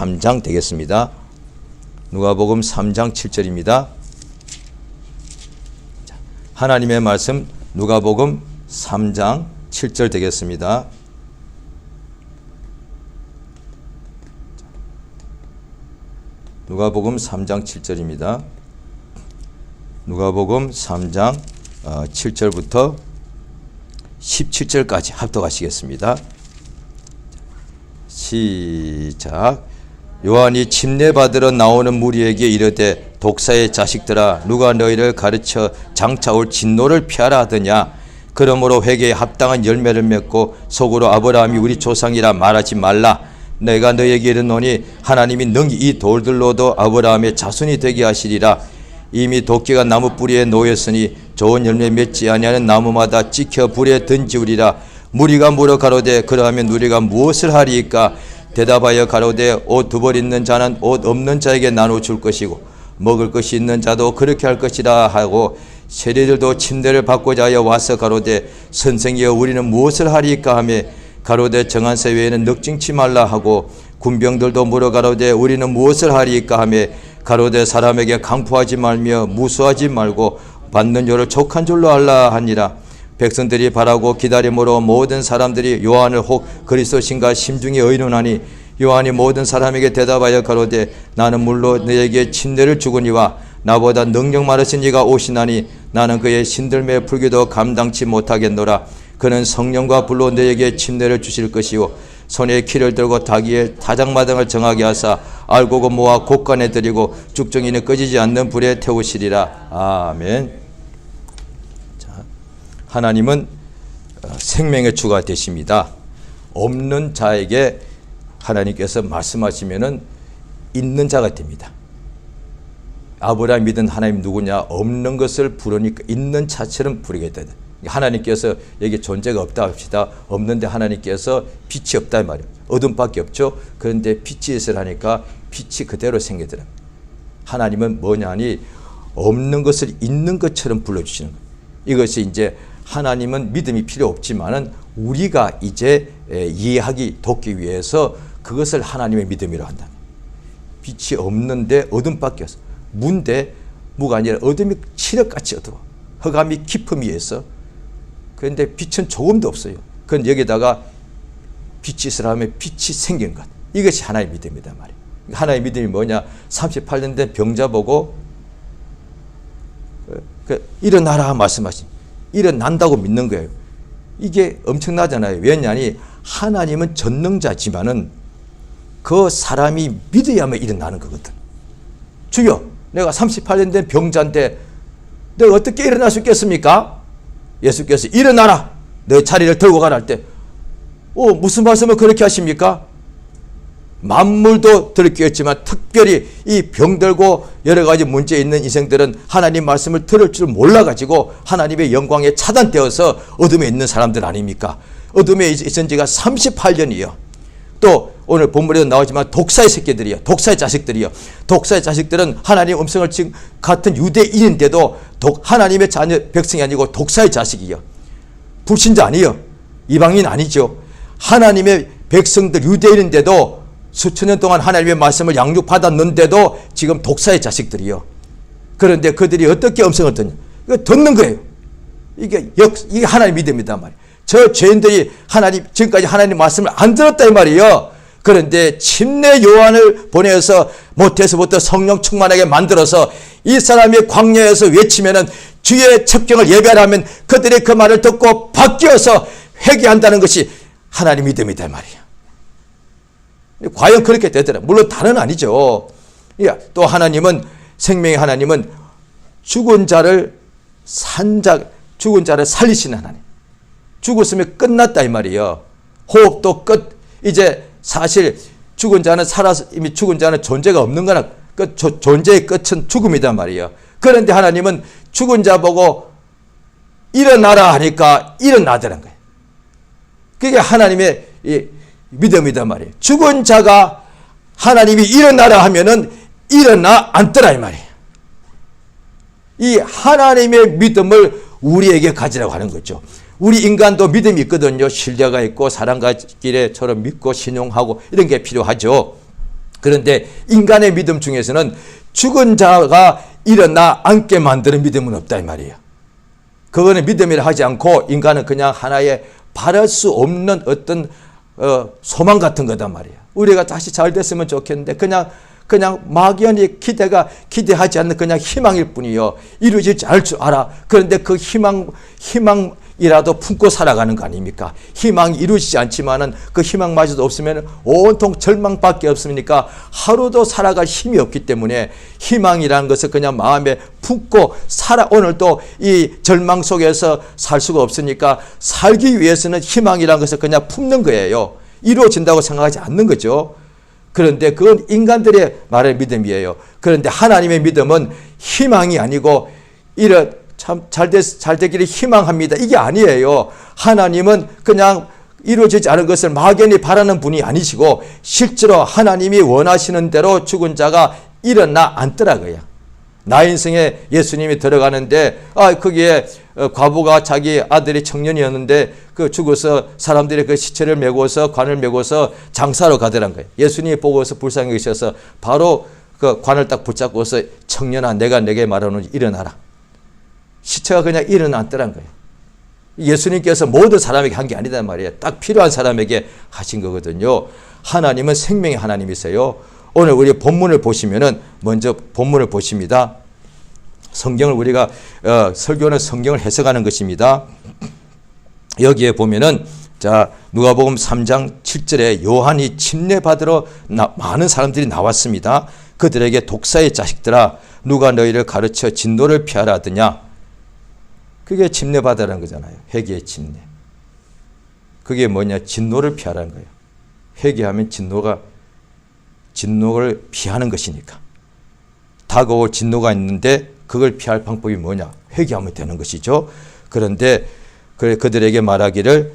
3장 되겠습니다. 누가복음 3장 7절입니다. 하나님의 말씀 누가복음 3장 7절 되겠습니다. 누가복음 3장 7절입니다. 누가복음 3장 7절부터 17절까지 합독하시겠습니다. 시작. 요한이 침례받으러 나오는 무리에게 이르되 독사의 자식들아 누가 너희를 가르쳐 장차 올 진노를 피하라 하더냐. 그러므로 회개에 합당한 열매를 맺고 속으로 아브라함이 우리 조상이라 말하지 말라. 내가 너희에게 이르노니 하나님이 능히 이 돌들로도 아브라함의 자손이 되게 하시리라. 이미 도끼가 나무 뿌리에 놓였으니 좋은 열매 맺지 아니하는 나무마다 찍혀 불에 던지우리라. 무리가 물어 가로되 그러하면 우리가 무엇을 하리이까. 대답하여 가로되 옷 두 벌 있는 자는 옷 없는 자에게 나눠 줄 것이고 먹을 것이 있는 자도 그렇게 할 것이라 하고 세리들도 침례를 받고자 하여 와서 가로되 선생이여 우리는 무엇을 하리이까 하며 가로되 정한 새 외에는 넉증치 말라 하고 군병들도 물어 가로되 우리는 무엇을 하리이까 하며 가로되 사람에게 강포하지 말며 무수하지 말고 받는 조를 족한 줄로 알라 하니라. 백성들이 바라고 기다림으로 모든 사람들이 요한을 혹 그리스도신가 심중에 의논하니 요한이 모든 사람에게 대답하여 가로되 나는 물로 너에게 침례를 주거니와 나보다 능력 많으신 이가 오시나니 나는 그의 신들매 풀기도 감당치 못하겠노라. 그는 성령과 불로 너에게 침례를 주실 것이요 손에 키를 들고 타기에 타작마당을 정하게 하사 알곡을 모아 곳간에 들이고 죽정이는 꺼지지 않는 불에 태우시리라. 아멘. 하나님은 생명의 주가 되십니다. 없는 자에게 하나님께서 말씀하시면은 있는 자가 됩니다. 아브라함 믿은 하나님 누구냐? 없는 것을 부르니까 있는 자처럼 부르겠다. 하나님께서 여기 존재가 없다 합시다. 없는데 하나님께서 빛이 없다 말이에요. 어둠밖에 없죠. 그런데 빛이 있으라니까 빛이 그대로 생기더라. 하나님은 뭐냐니 없는 것을 있는 것처럼 불러주시는 거예요. 이것이 이제 하나님은 믿음이 필요 없지만은 우리가 이제 이해하기 돕기 위해서 그것을 하나님의 믿음이라고 한다. 빛이 없는데 어둠밖에 없어. 무인데 무가 아니라 어둠이 칠흑같이 어두워. 흑암이 깊음이 있어. 그런데 빛은 조금도 없어요. 그건 여기다가 빛이 있으라면 빛이 생긴 것. 이것이 하나의 믿음이다 말이에요. 하나의 믿음이 뭐냐? 38년 된 병자 보고 일어나라 말씀하신. 일어난다고 믿는 거예요. 이게 엄청나잖아요. 왜냐하니 하나님은 전능자지만은 그 사람이 믿어야만 일어나는 거거든. 주여, 내가 38년 된 병자인데 내가 어떻게 일어날 수 있겠습니까? 예수께서 일어나라, 내 자리를 들고 가라 할 때 무슨 말씀을 그렇게 하십니까? 만물도 들었겠지만 특별히 이 병들고 여러 가지 문제 있는 인생들은 하나님 말씀을 들을 줄 몰라가지고 하나님의 영광에 차단되어서 어둠에 있는 사람들 아닙니까? 어둠에 있은 지가 38년이요. 또 오늘 본문에도 나오지만 독사의 새끼들이요. 독사의 자식들이요. 독사의 자식들은 하나님 음성을 지금 같은 유대인인데도 하나님의 자녀 백성이 아니고 독사의 자식이요. 불신자 아니요. 이방인 아니죠. 하나님의 백성들 유대인인데도 수천 년 동안 하나님의 말씀을 양육받았는데도 지금 독사의 자식들이요. 그런데 그들이 어떻게 음성을 듣냐? 이거 듣는 거예요. 이게 하나님 믿음이단 말이에요. 저 죄인들이 지금까지 하나님 말씀을 안 들었다 이 말이에요. 그런데 침례 요한을 보내서 모태에서부터 성령 충만하게 만들어서 이 사람이 광야에서 외치면은 주의 첩경을 예배하면 그들이 그 말을 듣고 바뀌어서 회개한다는 것이 하나님 믿음이다 이 말이에요. 과연 그렇게 되더라. 물론 다는 아니죠. 또 하나님은 생명의 하나님은 죽은 자를 살리시는 하나님. 죽었으면 끝났다 이 말이에요. 호흡도 끝. 이제 사실 죽은 자는 살아서 이미 죽은 자는 존재가 없는 거나 존재의 끝은 죽음이단 말이에요. 그런데 하나님은 죽은 자 보고 일어나라 하니까 일어나더란 거예요. 그게 하나님의 믿음이단 말이에요. 죽은 자가 하나님이 일어나라 하면은 일어나 앉더라 이 말이에요. 이 하나님의 믿음을 우리에게 가지라고 하는 거죠. 우리 인간도 믿음이 있거든요. 신뢰가 있고 사랑과 길에처럼 믿고 신용하고 이런 게 필요하죠. 그런데 인간의 믿음 중에서는 죽은 자가 일어나 앉게 만드는 믿음은 없다 이 말이에요. 그거는 믿음이라 하지 않고 인간은 그냥 하나의 바랄 수 없는 어떤 소망 같은 거단 말이에요. 우리가 다시 잘 됐으면 좋겠는데 그냥 막연히 기대하지 않는 그냥 희망일 뿐이요. 이루어지지 않을 줄 알아. 그런데 그 희망이라도 품고 살아가는 거 아닙니까? 희망이 이루어지지 않지만은 그 희망마저도 없으면 온통 절망밖에 없으니까 하루도 살아갈 힘이 없기 때문에 희망이라는 것을 그냥 마음에 품고 오늘도 이 절망 속에서 살 수가 없으니까 살기 위해서는 희망이라는 것을 그냥 품는 거예요. 이루어진다고 생각하지 않는 거죠. 그런데 그건 인간들의 말의 믿음이에요. 그런데 하나님의 믿음은 희망이 아니고 참 잘 되기를 희망합니다. 이게 아니에요. 하나님은 그냥 이루어지지 않은 것을 막연히 바라는 분이 아니시고 실제로 하나님이 원하시는 대로 죽은 자가 일어나 앉더라고요. 나인성에 예수님이 들어가는데 거기에 과부가 자기 아들이 청년이었는데 그 죽어서 사람들이 그 시체를 메고서 관을 메고서 장사로 가더란 거예요. 예수님이 보고서 불쌍히 계셔서 바로 그 관을 딱 붙잡고서 청년아 내가 내게 말하노니 일어나라. 시체가 그냥 일어났더란 거예요. 예수님께서 모든 사람에게 한 게 아니단 말이에요. 딱 필요한 사람에게 하신 거거든요. 하나님은 생명의 하나님이세요. 오늘 우리 본문을 보시면은 먼저 본문을 보십니다. 성경을 우리가 설교는 성경을 해석하는 것입니다. 여기에 보면은 자 누가복음 3장 7절에 요한이 침례받으러 많은 사람들이 나왔습니다. 그들에게 독사의 자식들아 누가 너희를 가르쳐 진노를 피하라 하더냐. 그게 침례받으라는 거잖아요. 회개의 침례. 그게 뭐냐? 진노를 피하라는 거예요. 회개하면 진노를 피하는 것이니까. 다가올 진노가 있는데 그걸 피할 방법이 뭐냐? 회개하면 되는 것이죠. 그런데 그들에게 말하기를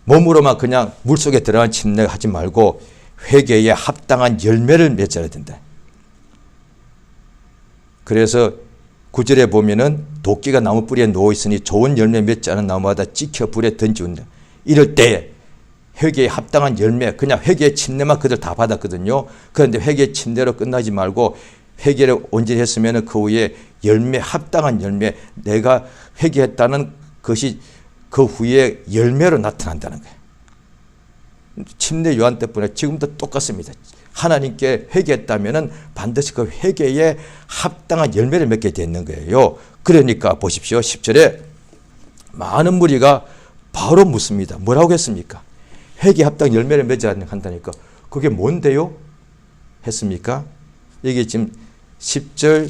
몸으로만 그냥 물속에 들어간 침례하지 말고 회개에 합당한 열매를 맺어야 된다. 그래서 9절에 보면은 도끼가 나무 뿌리에 누워 있으니 좋은 열매 맺지 않은 나무마다 찍혀 불에 던지운다. 이럴 때 회개에 합당한 열매, 그냥 회개의 침례만 그들 다 받았거든요. 그런데 회개의 침례로 끝나지 말고 회개를 온전히 했으면 그 후에 열매, 합당한 열매, 내가 회개했다는 것이 그 후에 열매로 나타난다는 거예요. 침례 요한 때뿐에 지금도 똑같습니다. 하나님께 회개했다면 반드시 그 회개에 합당한 열매를 맺게 되는 거예요. 그러니까 보십시오. 10절에 많은 무리가 바로 묻습니다. 뭐라고 했습니까? 회개 합당 열매를 맺어야 한다니까. 그게 뭔데요? 했습니까? 이게 지금 10절,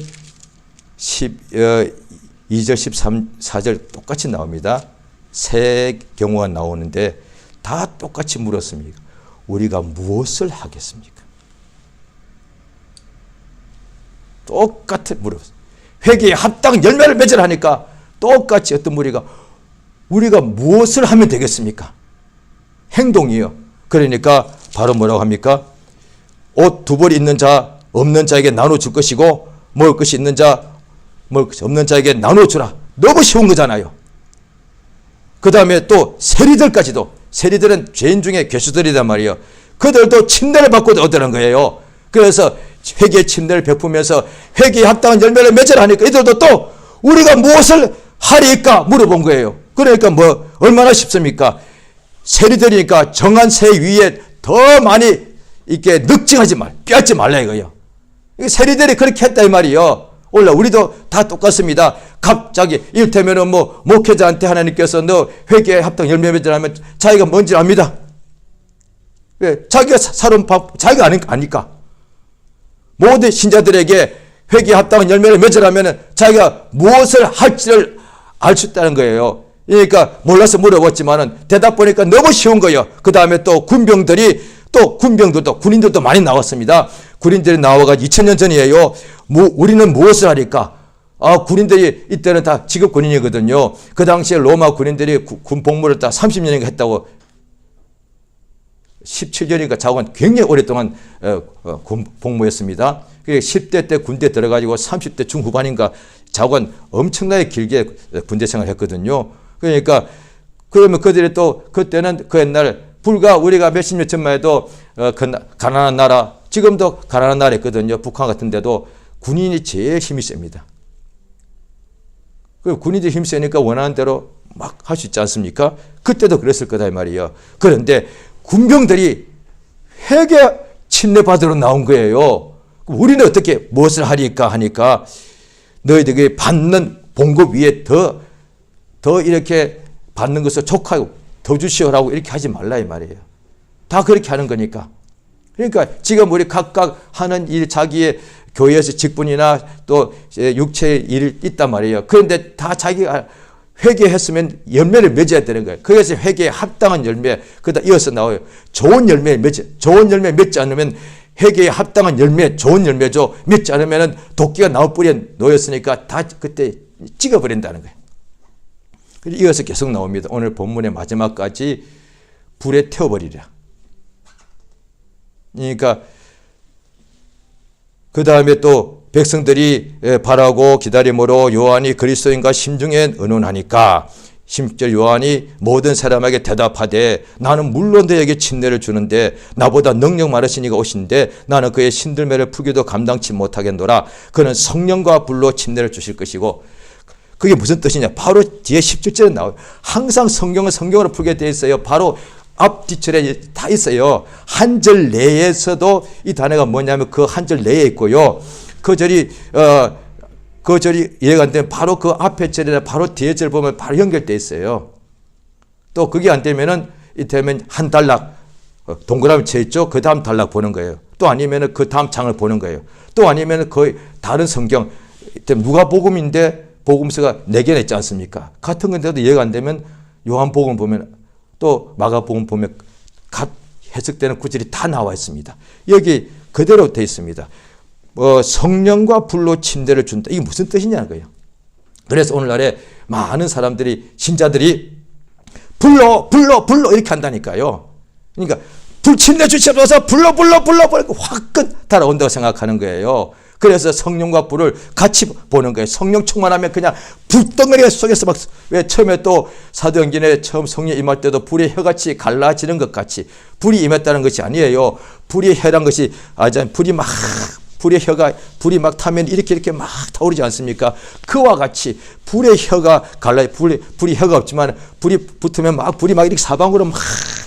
2절, 13, 4절 똑같이 나옵니다. 세 경우가 나오는데 다 똑같이 물었습니다. 우리가 무엇을 하겠습니까? 똑같이 물었어요. 회개에 합당 열매를 맺으라 하니까 똑같이 어떤 무리가 우리가 무엇을 하면 되겠습니까? 행동이요. 그러니까 바로 뭐라고 합니까? 옷 두 벌 있는 자 없는 자에게 나눠줄 것이고 먹을 것이 있는 자 먹을 것이 없는 자에게 나눠주라. 너무 쉬운 거잖아요. 그 다음에 또 세리들까지도, 세리들은 죄인 중에 괴수들이란 말이에요. 그들도 침례를 받고 얻으라는 거예요. 그래서 회개의 침례를 베푸면서 회개에 합당한 열매를 맺으라 하니까 이들도 또 우리가 무엇을 하리까 물어본 거예요. 그러니까 뭐 얼마나 쉽습니까? 세리들이니까 정한 새 위에 더 많이 이렇게 늑증하지 빼앗지 말라 이거예요. 세리들이 그렇게 했다 이 말이에요. 원래 우리도 다 똑같습니다. 갑자기 이를테면은 뭐 목회자한테 하나님께서 너 회개에 합당 열매 맺으라 하면 자기가 뭔지 압니다. 왜? 자기가 살은 밥 자기가 아니까. 모든 신자들에게 회개에 합당한 열매를 맺으라면 자기가 무엇을 할지를 알 수 있다는 거예요. 그러니까 몰라서 물어봤지만은 대답 보니까 너무 쉬운 거예요. 그 다음에 또 군병들도 군인들도 많이 나왔습니다. 군인들이 나와가지고 2000년 전이에요. 우리는 무엇을 하리까? 군인들이 이때는 다 직업 군인이거든요. 그 당시에 로마 군인들이 군 복무를 다 30년인가 했다고 17년인가 자관 굉장히 오랫동안 복무했습니다. 10대 때 군대 들어가지고 30대 중후반인가 자관 엄청나게 길게 군대 생활을 했거든요. 그러니까 그러면 그들이 또 그때는 그 옛날 불과 우리가 몇십 년 전만 해도 가난한 나라, 지금도 가난한 나라 있거든요. 북한 같은 데도 군인이 제일 힘이 셉니다. 그 군인들이 힘이 세니까 원하는 대로 막 할 수 있지 않습니까? 그때도 그랬을 거다 이 말이에요. 그런데 군병들이 회개 침례받으러 나온 거예요. 우리는 어떻게 무엇을 하니까 너희들이 받는 봉급 위에 더 이렇게 받는 것을 촉하고 더 주시오라고 이렇게 하지 말라 이 말이에요. 다 그렇게 하는 거니까. 그러니까 지금 우리 각각 하는 일, 자기의 교회에서 직분이나 또 육체의 일이 있단 말이에요. 그런데 다 자기가 회개했으면 열매를 맺어야 되는 거예요. 그래서 회개에 합당한 열매, 그다 이어서 나와요. 좋은 열매 맺지 않으면 회개에 합당한 열매, 좋은 열매죠. 맺지 않으면 도끼가 나무 뿌리에 놓였으니까 다 그때 찍어버린다는 거예요. 그래서 이어서 계속 나옵니다. 오늘 본문의 마지막까지 불에 태워버리라. 그러니까 그 다음에 또 백성들이 바라고 기다림으로 요한이 그리스도인가 심중에 의논하니까 10절 요한이 모든 사람에게 대답하되 나는 물론 너에게 침례를 주는데 나보다 능력 많으신 이가 오신데 나는 그의 신들매를 풀기도 감당치 못하겠노라. 그는 성령과 불로 침례를 주실 것이고. 그게 무슨 뜻이냐? 바로 뒤에 17절에 나와요. 항상 성경은 성경으로 풀게 되어 있어요. 바로 앞 뒷절에 다 있어요. 한 절 내에서도 이 단어가 뭐냐면 그 한 절 내에 있고요. 그 절이 이해가 안 되면 바로 그 앞에 절이나 바로 뒤에 절 보면 바로 연결되어 있어요. 또 그게 안 되면은 이때면 한 단락 동그라미 쳐 있죠. 그 다음 단락 보는 거예요. 또 아니면은 그 다음 장을 보는 거예요. 또 아니면은 거의 다른 성경 누가복음인데 복음서가 4개나 있지 않습니까? 같은 건데도 이해가 안 되면 요한복음 보면 또 마가복음 보면 각 해석되는 구절이 다 나와 있습니다. 여기 그대로 되어 있습니다. 성령과 불로 침례를 준다. 이게 무슨 뜻이냐는 거예요. 그래서 오늘날에 많은 사람들이 신자들이 불로 이렇게 한다니까요. 그러니까 불 침례 주시옵소서 불로 화끈 달아온다고 생각하는 거예요. 그래서 성령과 불을 같이 보는 거예요. 성령 충만하면 그냥 불덩어리 속에서 막, 왜 처음에 또 사도행전에 처음 성령 임할 때도 불의 혀같이 갈라지는 것 같이 불이 임했다는 것이 아니에요. 불이 혀란 것이 불이 막 타면 이렇게 막 타오르지 않습니까? 그와 같이 불의 혀가 불이 혀가 없지만 불이 붙으면 불이 이렇게 사방으로 막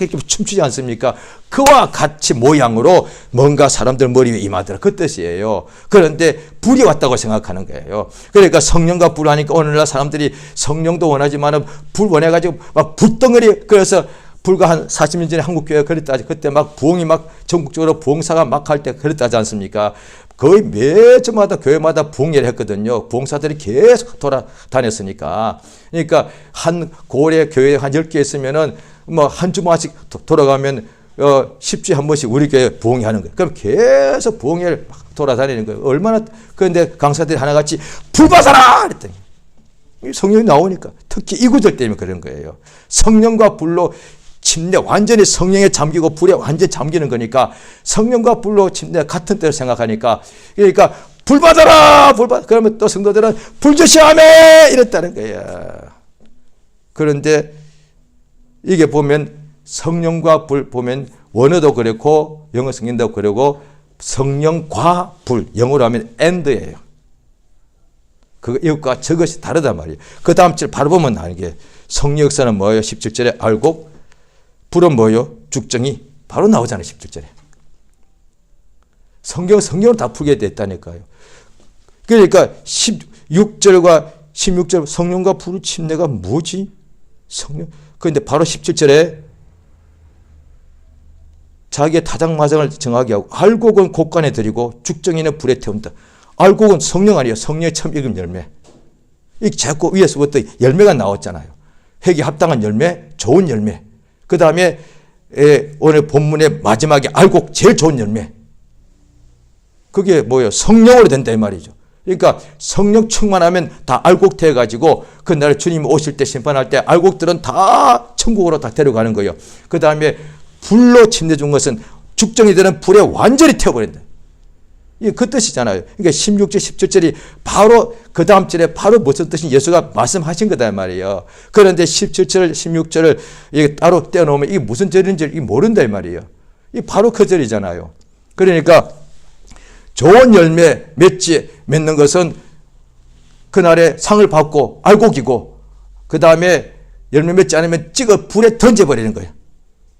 이렇게 춤추지 않습니까? 그와 같이 모양으로 뭔가 사람들 머리 위에 임하더라. 그 뜻이에요. 그런데 불이 왔다고 생각하는 거예요. 그러니까 성령과 불 하니까 오늘날 사람들이 성령도 원하지만 불 원해가지고 막 불덩어리, 그래서 불과 한 40년 전에 한국교회가 그랬다. 그때 막 부흥이 전국적으로 부흥사가 막 할 때 그랬다지 않습니까? 거의 매주마다 교회마다 부흥회를 했거든요. 부흥사들이 계속 돌아다녔으니까. 그러니까 한 고래 교회 한 10개 있으면은 한 주마씩 돌아가면 10주에 한 번씩 우리 교회 부흥회 하는 거예요. 그럼 계속 부흥회를 막 돌아다니는 거예요. 얼마나, 그런데 강사들이 하나같이 불 받아라! 그랬더니 성령이 나오니까. 특히 이 구절 때문에 그런 거예요. 성령과 불로 침례, 완전히 성령에 잠기고 불에 완전히 잠기는 거니까 성령과 불로 침례 같은 때를 생각하니까, 그러니까 불 받아라! 그러면 또 성도들은 불 주시하매! 이랬다는 거야. 그런데 이게 보면 성령과 불 보면 원어도 그렇고 영어 성경도 그러고 성령과 불, 영어로 하면 and예요. 이것과 저것이 다르단 말이에요. 그 다음 절 바로 보면 이게 성령 역사는 뭐예요? 17절에 알곡, 불은 뭐예요? 죽정이 바로 나오잖아요. 17절에. 성경으로 다 풀게 됐다니까요. 그러니까 16절과 16절 성령과 불의 침례가 뭐지? 성령. 그런데 바로 17절에 자기의 타작마장을 정하게 하고 알곡은 곡간에 들이고 죽정이는 불에 태운다. 알곡은 성령 아니에요. 성령의 처음 익은 열매. 이 자꾸 위에서부터 열매가 나왔잖아요. 회개 합당한 열매, 좋은 열매. 그 다음에 오늘 본문의 마지막에 알곡, 제일 좋은 열매. 그게 뭐예요? 성령으로 된다 이 말이죠. 그러니까 성령 충만하면 다 알곡 되어가지고 그날 주님 오실 때 심판할 때 알곡들은 다 천국으로 다 데려가는 거예요. 그 다음에 불로 침례 준 것은 죽정이들은 불에 완전히 태워버린다. 이게 그 뜻이잖아요. 그러니까 16절, 17절이 바로 그 다음 절에 바로 무슨 뜻인 예수가 말씀하신 거다 말이에요. 그런데 17절, 16절을 이게 따로 떼어놓으면 이게 무슨 절인지 모른다 이 말이에요. 이 바로 그 절이잖아요. 그러니까 좋은 열매 맺는 것은 그날에 상을 받고 알곡이고, 그 다음에 열매 맺지 않으면 찍어 불에 던져버리는 거예요.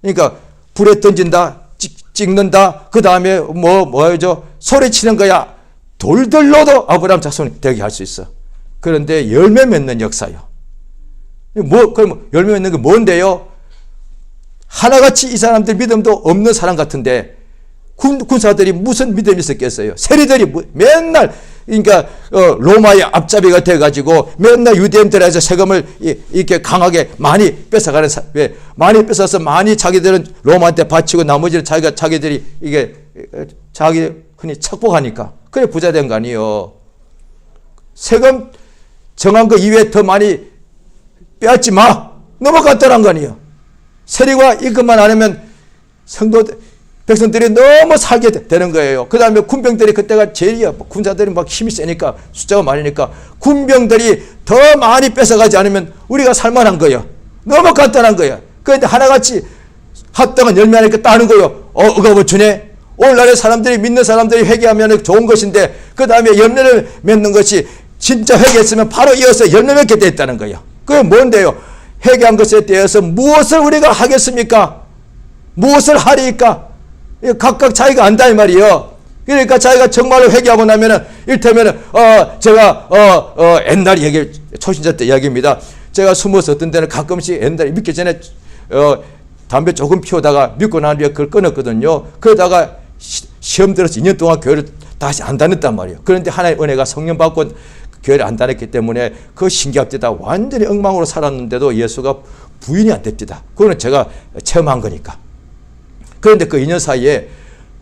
그러니까 불에 던진다, 찍는다, 그 다음에 뭐죠? 소리치는 거야. 돌들로도 아브라함 자손이 되게 할 수 있어. 그런데 열매 맺는 역사요. 그럼 열매 맺는 게 뭔데요? 하나같이 이 사람들 믿음도 없는 사람 같은데 군사들이 무슨 믿음이 있었겠어요? 세리들이 맨날 그러니까 로마의 앞잡이가 돼가지고 맨날 유대인들에서 세금을 이렇게 강하게 많이 뺏어가는 많이 뺏어서 많이 자기들은 로마한테 바치고 나머지는 자기들이 이게 자기 흔히 착복하니까 그래 부자 된 거 아니에요. 세금 정한 거 이외에 더 많이 빼앗지 마, 넘어갔다는 거 아니에요. 세리가 이것만 안 하면 백성들이 너무 살게 되는 거예요. 그 다음에 군병들이 그때가 제일이야. 군사들이 막 힘이 세니까 숫자가 많으니까 군병들이 더 많이 뺏어가지 않으면 우리가 살만한 거예요. 너무 간단한 거예요. 그런데 하나같이 합당한 열매하니까 따는 거예요. 억압을 주네. 오늘날의 사람들이 믿는 사람들이 회개하면 좋은 것인데 그 다음에 열매를 맺는 것이 진짜 회개했으면 바로 이어서 열매 맺게 돼 있다는 거예요. 그게 뭔데요? 회개한 것에 대해서 무엇을 우리가 하겠습니까? 무엇을 하리까? 각각 자기가 안다 이 말이에요. 그러니까 자기가 정말로 회개하고 나면은 일테면은 제가 옛날 얘기, 초신자 때 이야기입니다. 제가 숨어서 어떤 데는 가끔씩 옛날에 믿기 전에 담배 조금 피우다가 믿고 난 뒤에 그걸 끊었거든요. 그러다가 시험 들어서 2년 동안 교회를 다시 안 다녔단 말이에요. 그런데 하나의 은혜가 성령 받고 교회를 안 다녔기 때문에 그 신기합니다. 완전히 엉망으로 살았는데도 예수가 부인이 안 됩니다. 그거는 제가 체험한 거니까. 그런데 그 2년 사이에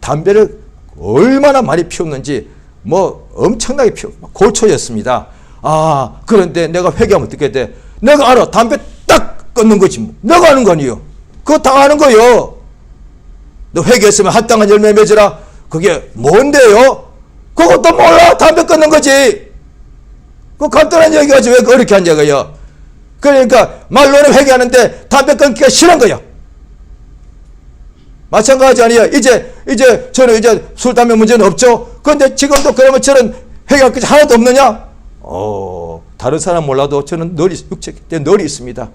담배를 얼마나 많이 피웠는지 엄청나게 고초였습니다. 그런데 내가 회개하면 어떻게 돼? 내가 알아. 담배 딱 끊는 거지. 내가 아는 거 아니에요. 그거 다 아는 거예요. 너 회개했으면 합당한 열매 맺으라. 그게 뭔데요? 그것도 몰라. 담배 끊는 거지. 그 간단한 얘기하지 왜 그렇게 한 얘기예요? 그러니까 말로는 회개하는데 담배 끊기가 싫은 거예요. 마찬가지 아니에요. 이제 저는 이제 술, 담배 문제는 없죠. 그런데 지금도 그러면 저는 회개할 것이 하나도 없느냐? 다른 사람 몰라도 저는 늘 있습니다.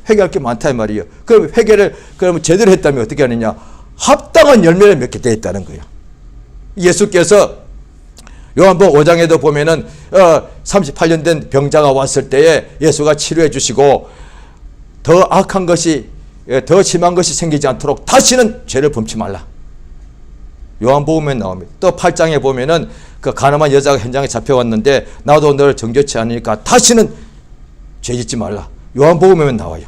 회개할 게 많다 이 말이에요. 그럼 회개를 그러면 제대로 했다면 어떻게 하느냐? 합당한 열매를 맺게 되어 있다는 거예요. 예수께서 요한복음 5장에도 보면은 38년 된 병자가 왔을 때에 예수가 치료해 주시고 더 악한 것이 더 심한 것이 생기지 않도록 다시는 죄를 범치 말라. 요한복음에 나옵니다. 또 8장에 보면은 그 가늠한 여자가 현장에 잡혀왔는데 나도 너를 정죄치 않으니까 다시는 죄 짓지 말라. 요한복음에 나와요.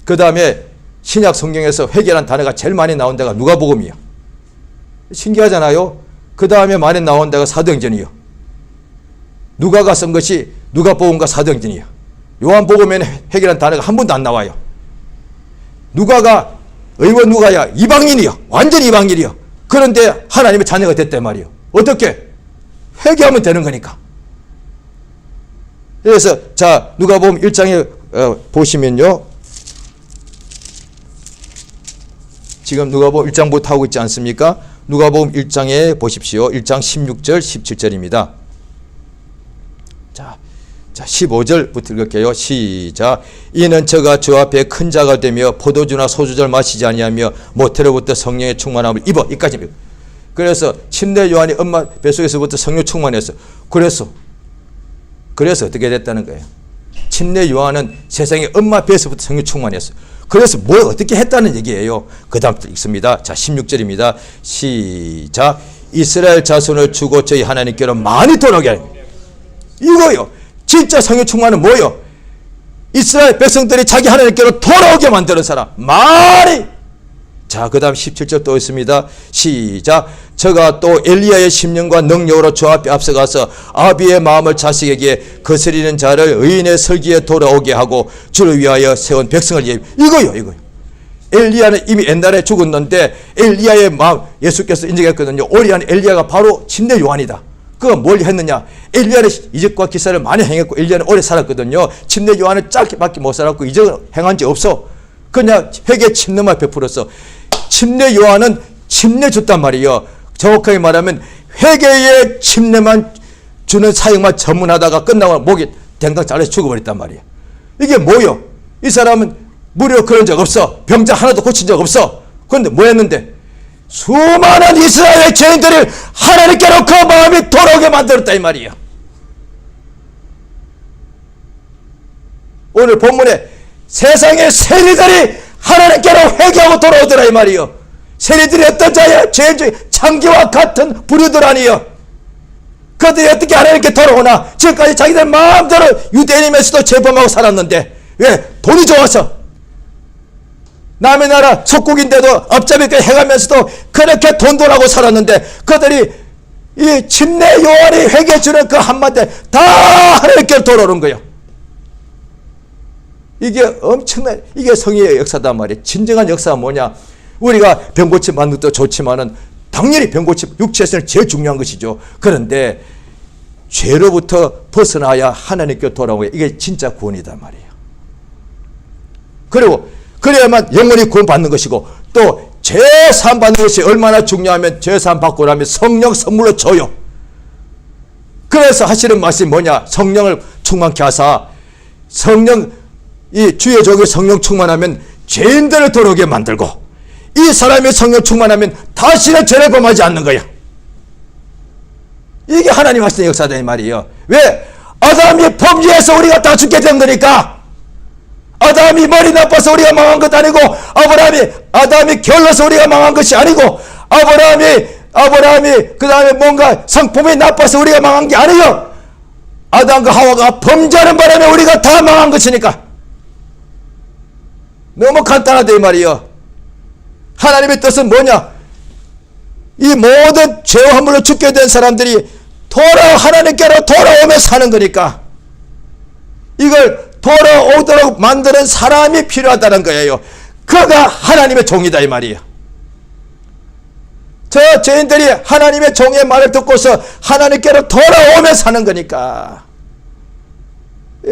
그 다음에 신약 성경에서 회개라는 단어가 제일 많이 나온 데가 누가복음이에요. 신기하잖아요. 그 다음에 많이 나온 데가 사도행전이요. 누가가 쓴 것이 누가복음과 사도행전이에요. 요한복음에는 회개라는 단어가 한 번도 안 나와요. 누가가 의원 누가야 이방인이요. 완전히 이방인이요. 그런데 하나님의 자녀가 됐단 말이에요. 어떻게? 회개하면 되는 거니까. 그래서 자 누가복음 1장에 보시면요. 지금 누가복음 1장부터 하고 있지 않습니까? 누가복음 1장에 보십시오. 1장 16절 17절입니다. 자 15절부터 읽을게요. 시작. 이는 저가 주 앞에 큰 자가 되며 포도주나 소주를 마시지 아니하며 모태로부터 성령의 충만함을 입어. 이까지입니다. 그래서 침례 요한이 엄마 뱃속에서부터 성령 충만했어. 그래서 어떻게 됐다는 거예요? 침례 요한은 세상에 엄마 뱃에서부터 성령 충만했어. 그래서 뭘 어떻게 했다는 얘기예요. 그 다음 읽습니다. 자 16절입니다. 시작. 이스라엘 자손을 주고 저희 하나님께로 많이 돌아오게 하라. 이거요. 진짜 성령 충만은 뭐예요? 이스라엘 백성들이 자기 하나님께로 돌아오게 만드는 사람. 많이. 자, 그 다음 17절 또 있습니다. 시작. 저가 또 엘리야의 심령과 능력으로 주 앞에 앞서가서 아비의 마음을 자식에게 거스리는 자를 의인의 설기에 돌아오게 하고 주를 위하여 세운 백성을 이거요. 엘리야는 이미 옛날에 죽었는데 엘리야의 마음 예수께서 인정했거든요. 오리 안에 엘리야가 바로 침례 요한이다. 그가 뭘 했느냐? 엘리야는 이적과 기사를 많이 행했고 엘리야는 오래 살았거든요. 침례 요한은 짧게밖에 못 살았고 이적은 행한 지 없어. 그냥 회개 침례만 베풀었어. 침례 요한은 침례 줬단 말이에요. 정확하게 말하면 회개의 침례만 주는 사역만 전문하다가 끝나고 목이 댕강 잘려서 죽어버렸단 말이에요. 이게 뭐요? 이 사람은 무료 그런 적 없어. 병자 하나도 고친 적 없어. 그런데 뭐 했는데? 수많은 이스라엘 죄인들을 하나님께로 그 마음이 돌아오게 만들었다 이 말이에요. 오늘 본문에 세상의 세리들이 하나님께로 회개하고 돌아오더라 이 말이에요. 세리들이 어떤 자야? 죄인 중에 창기와 같은 부류들 아니에요. 그들이 어떻게 하나님께 돌아오나? 지금까지 자기들 마음대로 유대인이면서도 죄범하고 살았는데 왜? 돈이 좋아서. 남의 나라 속국인데도 업자비까지 해가면서도 그렇게 돈돌하고 살았는데 그들이 이 침례 요한이 회개해 주는 그 한마디에 다 하나님께 돌아오는 거예요. 이게 엄청난, 이게 성의의 역사단 말이에요. 진정한 역사가 뭐냐? 우리가 병고침 받는 것도 좋지만은 당연히 병고침 육체에서는 제일 중요한 것이죠. 그런데 죄로부터 벗어나야 하나님께 돌아오고 이게 진짜 구원이단 말이에요. 그리고 그래야만 영원히 구원받는 것이고 또 죄사함 받는 것이 얼마나 중요하면 죄사함 받고 나면 성령 선물로 줘요. 그래서 하시는 말씀이 뭐냐? 성령을 충만케 하사 성령 이 주의 종이 성령 충만하면 죄인들을 돌아오게 만들고 이 사람이 성령 충만하면 다시는 죄를 범하지 않는 거야. 이게 하나님 하시는 역사다 이 말이에요. 왜? 아담이 범죄해서 우리가 다 죽게 된 거니까. 아담이 머리 나빠서 우리가 망한 것 아니고 아담이 게을러서 우리가 망한 것이 아니고 아브라함이 그 다음에 뭔가 성품이 나빠서 우리가 망한 게 아니에요. 아담과 하와가 범죄하는 바람에 우리가 다 망한 것이니까. 너무 간단하다 이 말이에요. 하나님의 뜻은 뭐냐? 이 모든 죄와 허물로 죽게 된 사람들이 하나님께로 돌아오며 사는 거니까 이걸 돌아오도록 만드는 사람이 필요하다는 거예요. 그가 하나님의 종이다 이 말이에요. 저 죄인들이 하나님의 종의 말을 듣고서 하나님께로 돌아오며 사는 거니까.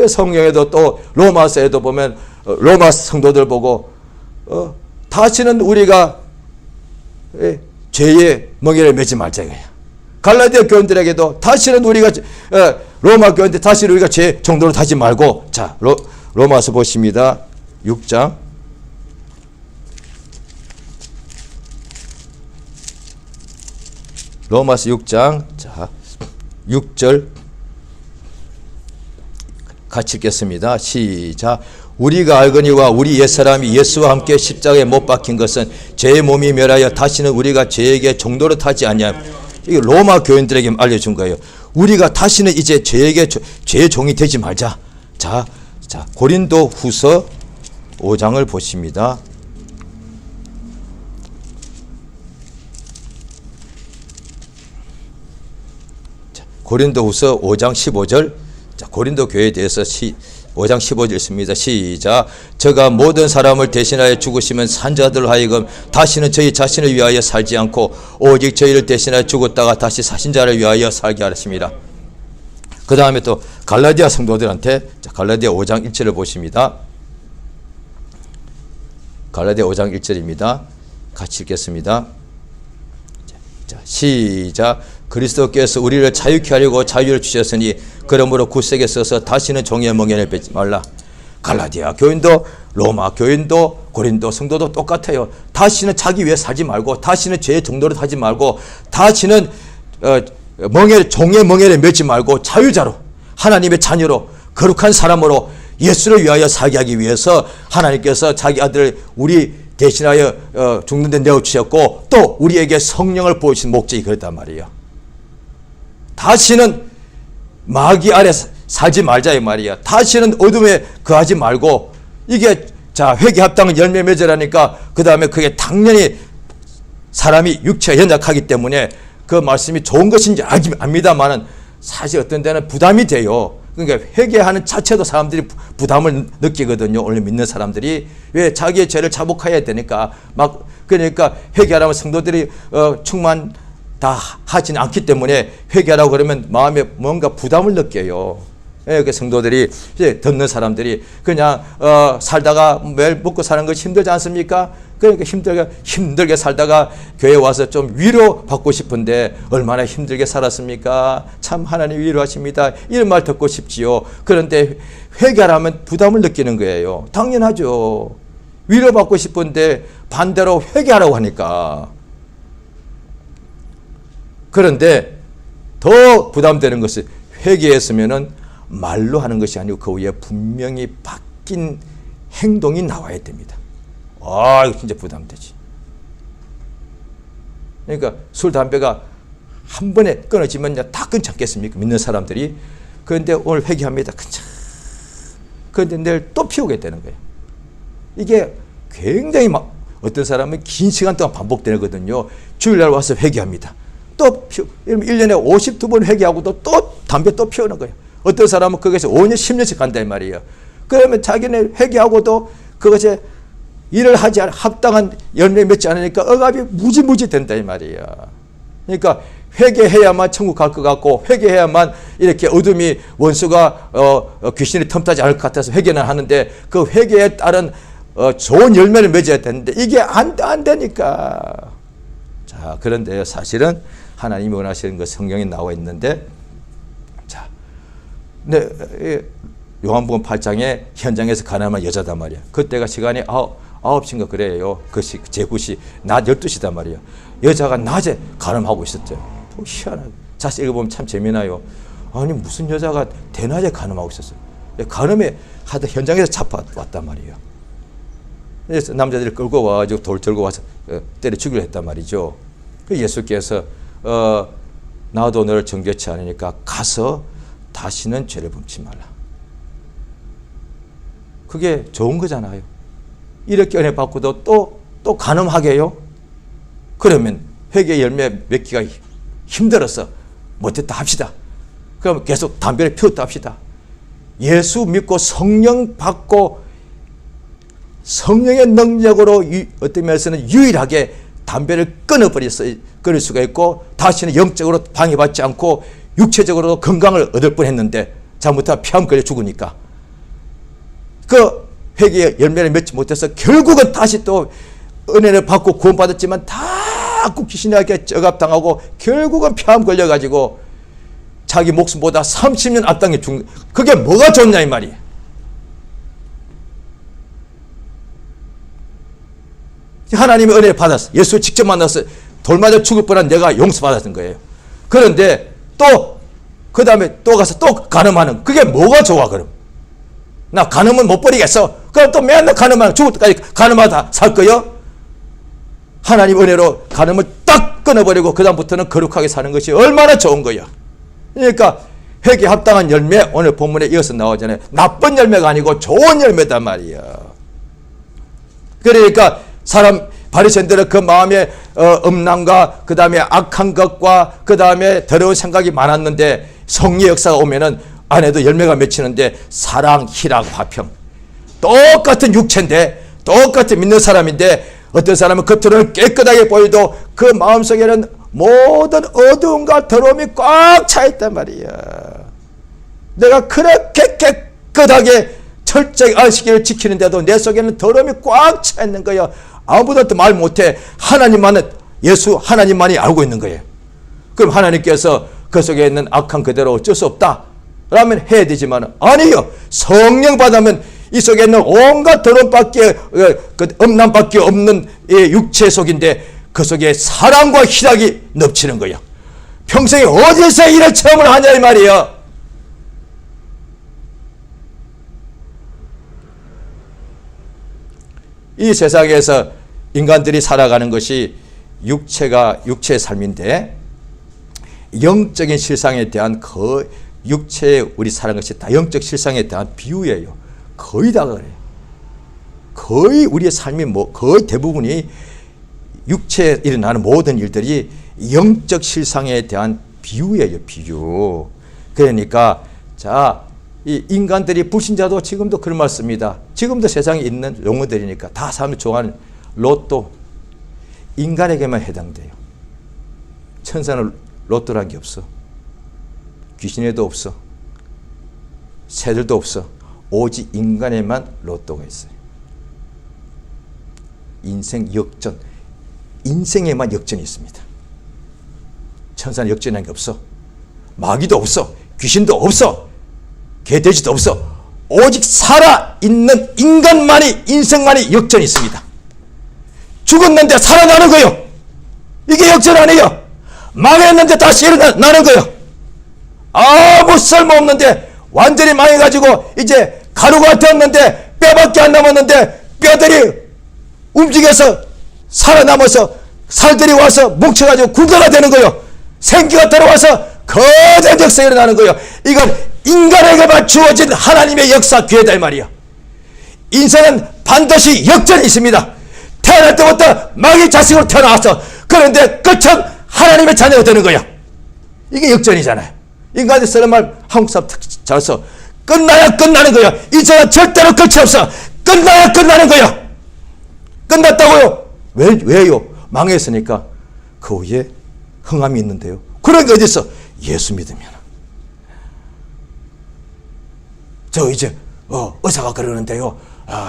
성경에도 또 로마서에도 보면 로마 성도들 보고 다시는 우리가 죄의 멍에를 매지 말자 이거야. 갈라디아 교인들에게도 다시는 우리가 로마 교인들 다시는 우리가 죄 정도로 하지 말고 자 로마서 보십니다. 6장 로마서 6장 자 6절 같이 읽겠습니다. 시작. 우리가 알거니와 우리 옛사람이 예수와 함께 십자가에 못 박힌 것은 죄의 몸이 멸하여 다시는 우리가 죄에게 종노릇 하지 아니하며 이게 로마 교인들에게 알려준 거예요. 우리가 다시는 이제 죄의 종이 되지 말자. 자 고린도 후서 5장을 보십니다. 고린도 후서 5장 15절 자, 고린도 교회에 대해서 5장 15절 있습니다. 시작. 저가 모든 사람을 대신하여 죽으시면 산자들로 하여금 다시는 저희 자신을 위하여 살지 않고 오직 저희를 대신하여 죽었다가 다시 사신 자를 위하여 살게 하셨습니다. 그 다음에 또 갈라디아 성도들한테 자, 갈라디아 5장 1절을 보십니다. 갈라디아 5장 1절입니다. 같이 읽겠습니다. 자, 시작. 그리스도께서 우리를 자유케 하려고 자유를 주셨으니 그러므로 굳세게 써서 다시는 종의 멍에를 뱉지 말라. 갈라디아 교인도 로마 교인도 고린도 성도도 똑같아요. 다시는 자기 위해 살지 말고 다시는 죄의 종노릇 하지 말고 다시는 종의 멍에를 맺지 말고 자유자로 하나님의 자녀로 거룩한 사람으로 예수를 위하여 살게 하기 위해서 하나님께서 자기 아들을 우리 대신하여 죽는 데 내어주셨고 또 우리에게 성령을 보여주신 목적이 그랬단 말이에요. 다시는 마귀 아래 살지 말자 이 말이야. 다시는 어둠에 거하지 말고 이게 자 회개 합당은 열매 맺으라니까 그 다음에 그게 당연히 사람이 육체가 연약하기 때문에 그 말씀이 좋은 것인지 압니다만은 사실 어떤 데는 부담이 돼요. 그러니까 회개하는 자체도 사람들이 부담을 느끼거든요. 오늘 믿는 사람들이. 왜? 자기의 죄를 자복해야 되니까. 막 그러니까 회개하라면 성도들이 충만 다 하지는 않기 때문에 회개하라고 그러면 마음에 뭔가 부담을 느껴요. 예, 그 성도들이 이제 듣는 사람들이 그냥 살다가 매일 먹고 사는 것이 힘들지 않습니까? 그러니까 힘들게 살다가 교회 와서 좀 위로 받고 싶은데 얼마나 힘들게 살았습니까? 참 하나님 위로하십니다. 이런 말 듣고 싶지요. 그런데 회개하라면 부담을 느끼는 거예요. 당연하죠. 위로받고 싶은데 반대로 회개하라고 하니까. 그런데 더 부담되는 것은 회개했으면은 말로 하는 것이 아니고 그 위에 분명히 바뀐 행동이 나와야 됩니다. 아, 이거 진짜 부담되지. 그러니까 술, 담배가 한 번에 끊어지면 다 끊지 않겠습니까? 믿는 사람들이. 그런데 오늘 회개합니다. 그런데 내일 또 피우게 되는 거예요. 이게 굉장히 어떤 사람은 긴 시간 동안 반복되거든요. 주일날 와서 회개합니다. 또 1년에 52번 회개하고도 또 담배 또 피우는 거예요. 어떤 사람은 거기서 5년, 10년씩 간다 이 말이에요. 그러면 자기는 회개하고도 그것에 일을 하지 않아 합당한 열매 맺지 않으니까 억압이 무지무지 된다 이 말이에요. 그러니까 회개해야만 천국 갈 것 같고 회개해야만 이렇게 어둠이 원수가 귀신이 틈타지 않을 것 같아서 회개는 하는데 그 회개에 따른 좋은 열매를 맺어야 되는데 이게 안 되니까. 자, 그런데 사실은 하나님이 원하시는 것 성경에 나와 있는데, 자, 네, 요한복음 8장에 현장에서 가늠한 여자단 말이야. 그때가 시간이 9시인가 그래요. 그 제9시 낮 12시단 말이에요. 여자가 낮에 가늠하고 있었죠. 희한하게. 자세히 읽어보면 참 재미나요. 아니 무슨 여자가 대낮에 가늠하고 있었어요. 가늠에 하다 현장에서 잡아왔단 말이에요. 그래서 남자들이 끌고 와가지고 돌 들고 와서 때려 죽이려 했단 말이죠. 그 예수께서 나도 너를 정죄치 않으니까 가서 다시는 죄를 범치 말라. 그게 좋은 거잖아요. 이렇게 은혜 받고도 또 간음하게 해요? 그러면 회개 열매 맺기가 힘들어서 못했다 합시다. 그럼 계속 담배를 피웠다 합시다. 예수 믿고 성령 받고 성령의 능력으로 어떤 면에서는 유일하게 담배를 끊을 수가 있고 다시는 영적으로 방해받지 않고 육체적으로도 건강을 얻을 뻔했는데 잘못하면 폐암 걸려 죽으니까 그 회개의 열매를 맺지 못해서 결국은 다시 또 은혜를 받고 구원받았지만 자꾸 귀신에게 억압당하고 결국은 폐암 걸려가지고 자기 목숨보다 30년 앞당해 죽는. 그게 뭐가 좋냐 이 말이에요. 하나님의 은혜를 받았어. 예수 직접 만나서 돌 맞아 죽을 뻔한 내가 용서받았던 거예요. 그런데 또 그 다음에 또 가서 또 간음하는. 그게 뭐가 좋아 그럼? 나 간음은 못 버리겠어. 그럼 또 맨날 간음하는 죽을 때까지 간음하다 살 거요? 하나님 은혜로 간음을 딱 끊어버리고 그 다음부터는 거룩하게 사는 것이 얼마나 좋은 거야. 그러니까 회개 합당한 열매 오늘 본문에 이어서 나오잖아요. 나쁜 열매가 아니고 좋은 열매단 말이야. 그러니까 사람 바리새인들은 그 마음에 음란과 그 다음에 악한 것과 그 다음에 더러운 생각이 많았는데 성리 역사가 오면은 안에도 열매가 맺히는데 사랑, 희락, 화평 똑같은 육체인데 똑같은 믿는 사람인데 어떤 사람은 겉으로는 깨끗하게 보여도 그 마음속에는 모든 어두움과 더러움이 꽉 차 있단 말이야. 내가 그렇게 깨끗하게 철저히 안식일을 지키는데도 내 속에는 더러움이 꽉 차 있는 거야. 아무도 말 못해. 하나님만은 예수 하나님만이 알고 있는 거예요. 그럼 하나님께서 그 속에 있는 악한 그대로 어쩔 수 없다 라면 해야 되지만 아니요. 성령 받으면 이 속에 있는 온갖 더러움밖에 음란밖에 없는 육체 속인데 그 속에 사랑과 희락이 넘치는 거야. 평생에 어디서 이런 체험을 하냐 이 말이야. 이 세상에서 인간들이 살아가는 것이 육체의 삶인데 영적인 실상에 대한 육체에 우리 살아가는 것이 다 영적 실상에 대한 비유예요. 거의 다 그래요. 거의 우리의 삶이 거의 대부분이 육체에 일어나는 모든 일들이 영적 실상에 대한 비유예요. 비유. 그러니까 자 이 인간들이 불신자도 지금도 그런 말 씁니다. 지금도 세상에 있는 용어들이니까 다 사람이 좋아하는 로또. 인간에게만 해당돼요. 천사는 로또란 게 없어. 귀신에도 없어. 새들도 없어. 오직 인간에만 로또가 있어요. 인생 역전. 인생에만 역전이 있습니다. 천사는 역전한 게 없어. 마귀도 없어. 귀신도 없어. 개돼지도 없어. 오직 살아있는 인간만이, 인생만이 역전이 있습니다. 죽었는데 살아나는 거요. 이게 역전 아니에요. 망했는데 다시 일어나는 거요. 아무 쓸모없는데 완전히 망해가지고 이제 가루가 되었는데 뼈밖에 안 남았는데 뼈들이 움직여서 살아남아서 살들이 와서 뭉쳐가지고 군대가 되는 거요. 생기가 들어와서 거대한 역사가 일어나는 거예요. 이건 인간에게만 주어진 하나님의 역사 기회다 이 말이에요. 인생은 반드시 역전이 있습니다. 태어날 때부터 마귀 자식으로 태어나왔어. 그런데 끝은 하나님의 자녀가 되는 거야. 이게 역전이잖아요. 인간이 쓰는 말 한국 사람 잘 써. 끝나야 끝나는 거야. 인생은 절대로 끝이 없어. 끝나야 끝나는 거야. 끝났다고요? 왜요? 망했으니까 그 후에 흥함이 있는데요. 그런 게 어디 있어? 예수 믿으면. 저 이제 의사가 그러는데요.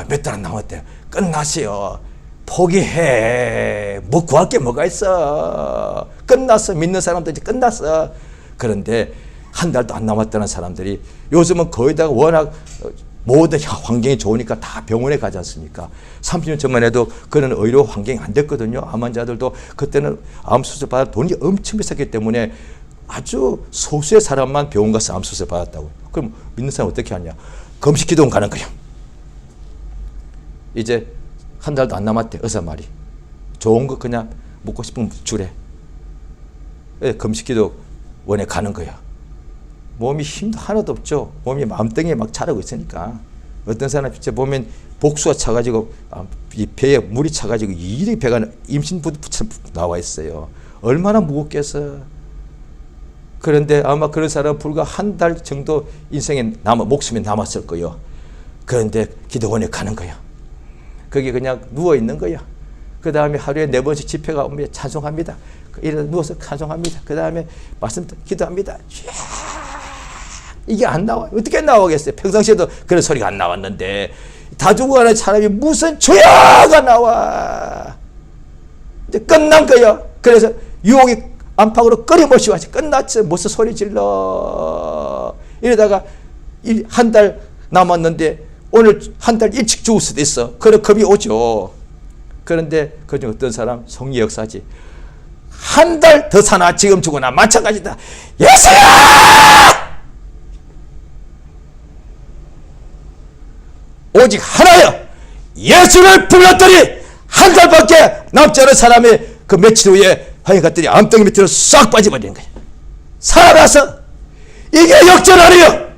몇 달 안 남았대요. 끝났어요. 포기해. 뭐 구할 게 뭐가 있어. 끝났어. 믿는 사람도 이제 끝났어. 그런데 한 달도 안 남았다는 사람들이 요즘은 거의 다 워낙 모든 환경이 좋으니까 다 병원에 가지 않습니까? 30년 전만 해도 그런 의료 환경이 안 됐거든요. 암 환자들도 그때는 암 수술 받아 돈이 엄청 비쌌기 때문에 아주 소수의 사람만 병원 가서 암 수술 받았다고. 그럼 믿는 사람 어떻게 하냐? 금식 기도원 가는 거야. 이제 한 달도 안 남았대. 의사 말이. 좋은 거 그냥 먹고 싶으면 주래. 금식 기도원에 가는 거야. 몸이 힘도 하나도 없죠. 몸이 마음덩이에 막 자라고 있으니까. 어떤 사람 진짜 보면 복수가 차가지고 이 배에 물이 차가지고 이리 배가 임신부처럼 나와 있어요. 얼마나 무겁겠어. 그런데 아마 그런 사람은 불과 한 달 정도 인생에 목숨이 남았을 거예요. 그런데 기도원에 가는 거야. 거기 그냥 누워 있는 거야. 그 다음에 하루에 4번씩 집회가 오면 찬송합니다. 이래 누워서 찬송합니다. 그 다음에 말씀 기도합니다. 이게 안 나와요. 어떻게 나오겠어요? 평상시에도 그런 소리가 안 나왔는데 다 죽어가는 사람이 무슨 주야가 나와. 이제 끝난 거야. 그래서 유혹이 안팎으로 끊임없이 와서 끝났지. 무슨 소리 질러. 이러다가 한 달 남았는데 오늘 한 달 일찍 죽을 수도 있어. 그런 겁이 오죠. 그런데 그중 어떤 사람 성리 역사지. 한 달 더 사나 지금 죽으나 마찬가지다. 예수야! 오직 하나여 예수를 불렀더니 한 달밖에 남지 않은 사람이 그 며칠 후에 황해 갔더니 암덩이 밑으로 싹 빠져버리는 거야. 살아서 이게 역전 아니에요.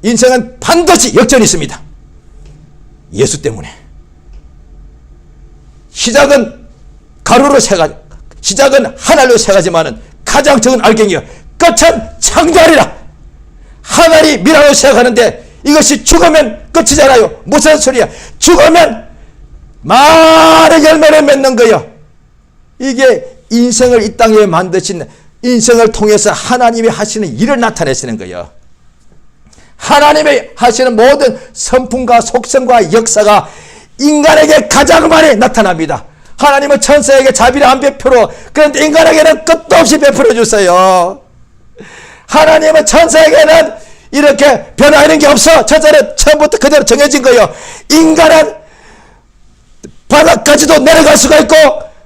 인생은 반드시 역전이 있습니다. 예수 때문에. 시작은 가루로 시작은 하늘로 세가지만은 가장 적은 알갱이요. 끝은 창조하리라. 하늘이 미라로 시작하는데 이것이 죽으면 끝이잖아요. 무슨 소리야? 죽으면 많은 열매를 맺는 거예요. 이게 인생을 이 땅에 만드신 인생을 통해서 하나님이 하시는 일을 나타내시는 거예요. 하나님이 하시는 모든 성품과 속성과 역사가 인간에게 가장 많이 나타납니다. 하나님은 천사에게 자비를 안 베풀어. 그런데 인간에게는 끝도 없이 베풀어 주세요. 하나님은 천사에게는 이렇게 변화하는 게 없어. 천사는 처음부터 그대로 정해진 거예요. 인간은 바닥까지도 내려갈 수가 있고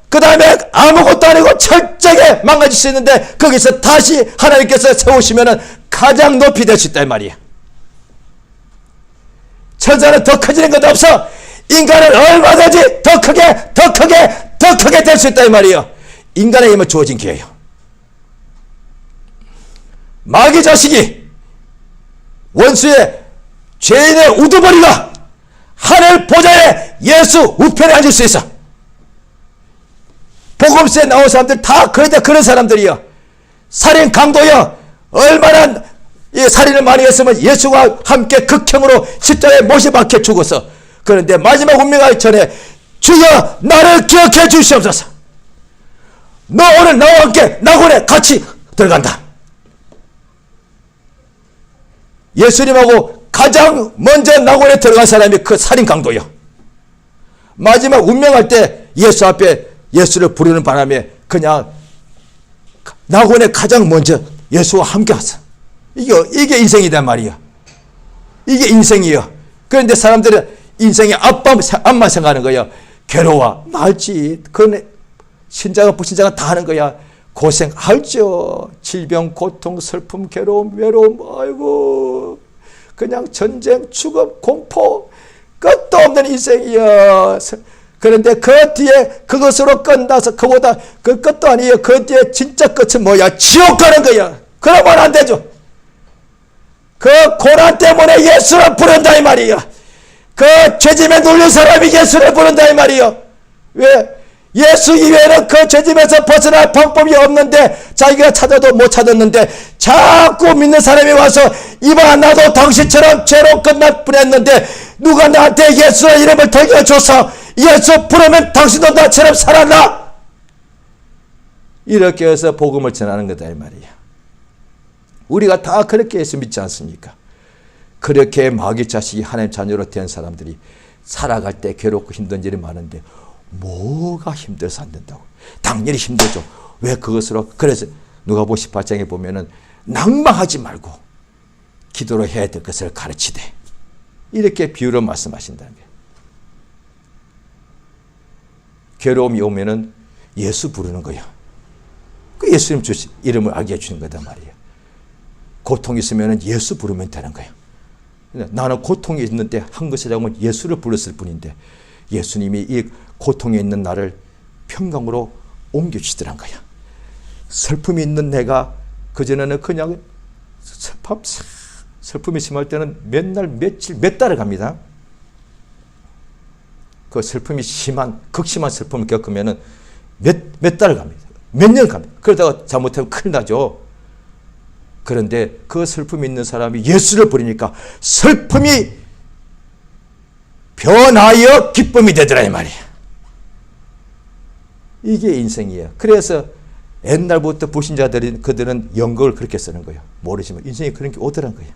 그 다음에 아무것도 아니고 철저하게 망가질 수 있는데 거기서 다시 하나님께서 세우시면 가장 높이 될 수 있다 이 말이야. 천사는 더 커지는 것도 없어. 인간은 얼마든지 더 크게 될 수 있다 이 말이에요. 인간에게만 주어진 기회예요. 마귀 자식이 원수의 죄인의 우두머리가 하늘 보좌에 예수 우편에 앉을 수 있어. 복음서에 나온 사람들 다 그런 사람들이요. 살인 강도요. 얼마나 이 살인을 많이 했으면 예수와 함께 극형으로 십자가에 못이 박혀 죽어서, 그런데 마지막 운명하기 전에 주여 나를 기억해 주시옵소서. 너 오늘 나와 함께 낙원에 같이 들어간다. 예수님하고 가장 먼저 낙원에 들어간 사람이 그 살인 강도요. 마지막 운명할 때 예수 앞에 예수를 부르는 바람에 그냥 낙원에 가장 먼저 예수와 함께 왔어. 이게 인생이란 말이야. 이게 인생이야. 그런데 사람들은 인생의 앞만 생각하는 거야. 괴로워. 알지. 그건 신자가 불신자가 다 하는 거야. 고생 알죠. 질병, 고통, 슬픔, 괴로움, 외로움, 아이고 그냥 전쟁, 죽음, 공포, 끝도 없는 인생이야. 그런데 그 뒤에 그것으로 끝나서 그보다 그 끝도 아니에요. 그 뒤에 진짜 끝은 뭐야? 지옥 가는 거야. 그러면 안 되죠. 그 고난 때문에 예수를 부른다 이 말이야. 그 죄짐에 눌린 사람이 예수를 부른다 이 말이야. 왜? 예수 이외에는 그 죄짐에서 벗어날 방법이 없는데 자기가 찾아도 못 찾았는데 자꾸 믿는 사람이 와서 이봐 나도 당신처럼 죄로 끝날 뻔했는데 누가 나한테 예수의 이름을 들려줘서 예수 부르면 당신도 나처럼 살아나. 이렇게 해서 복음을 전하는 거다 이 말이야. 우리가 다 그렇게 예수 믿지 않습니까? 그렇게 마귀 자식이 하나님 자녀로 된 사람들이 살아갈 때 괴롭고 힘든 일이 많은데 뭐가 힘들어서 안 된다고? 당연히 힘들죠. 왜 그것으로? 그래서 누가복음 18장에 보면은 낭망하지 말고 기도로 해야 될 것을 가르치되 이렇게 비유로 말씀하신다는 거예요. 괴로움이 오면은 예수 부르는 거야. 그 예수님 이름을 알게 해주는 거다 말이에요. 고통이 있으면은 예수 부르면 되는 거예요. 나는 고통이 있는데 한 것이 자면 예수를 불렀을 뿐인데 예수님이 이 고통에 있는 나를 평강으로 옮겨주시더란 거야. 슬픔이 있는 내가 그전에는 그냥 슬픔이 심할 때는 몇 날, 며칠, 몇 달을 갑니다. 그 슬픔이 극심한 슬픔을 겪으면은 몇 달을 갑니다. 몇 년 갑니다. 그러다가 잘못하면 큰일 나죠. 그런데 그 슬픔이 있는 사람이 예수를 부르니까 슬픔이 변하여 기쁨이 되더라 이 말이야. 이게 인생이에요. 그래서 옛날부터 불신자들이 그들은 연극을 그렇게 쓰는 거예요. 모르지만 인생이 그런 게 오더란 거예요.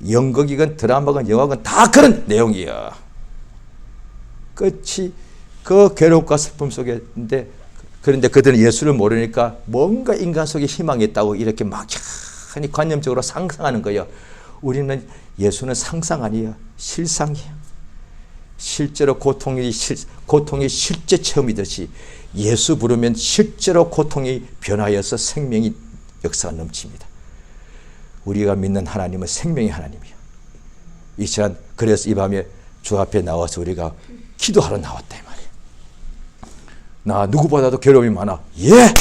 연극이건 드라마건 영화건 다 그런 내용이야. 끝이 그 괴롭과 슬픔 속에 있는데 그런데 그들은 예수를 모르니까 뭔가 인간 속에 희망이 있다고 이렇게 막연히 관념적으로 상상하는 거예요. 우리는 예수는 상상 아니에요. 실상이에요. 실제로 고통이 실제 체험이듯이 예수 부르면 실제로 고통이 변하여서 생명이 역사가 넘칩니다. 우리가 믿는 하나님은 생명의 하나님이에요. 이 시간 그래서 이 밤에 주 앞에 나와서 우리가 기도하러 나왔다 이 말이에요. 나 누구보다도 괴로움이 많아. 예,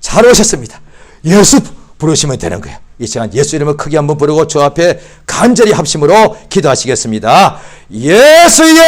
잘 오셨습니다. 예수 부르시면 되는 거예요. 이 시간 예수 이름을 크게 한번 부르고 주 앞에 간절히 합심으로 기도하시겠습니다. 예수여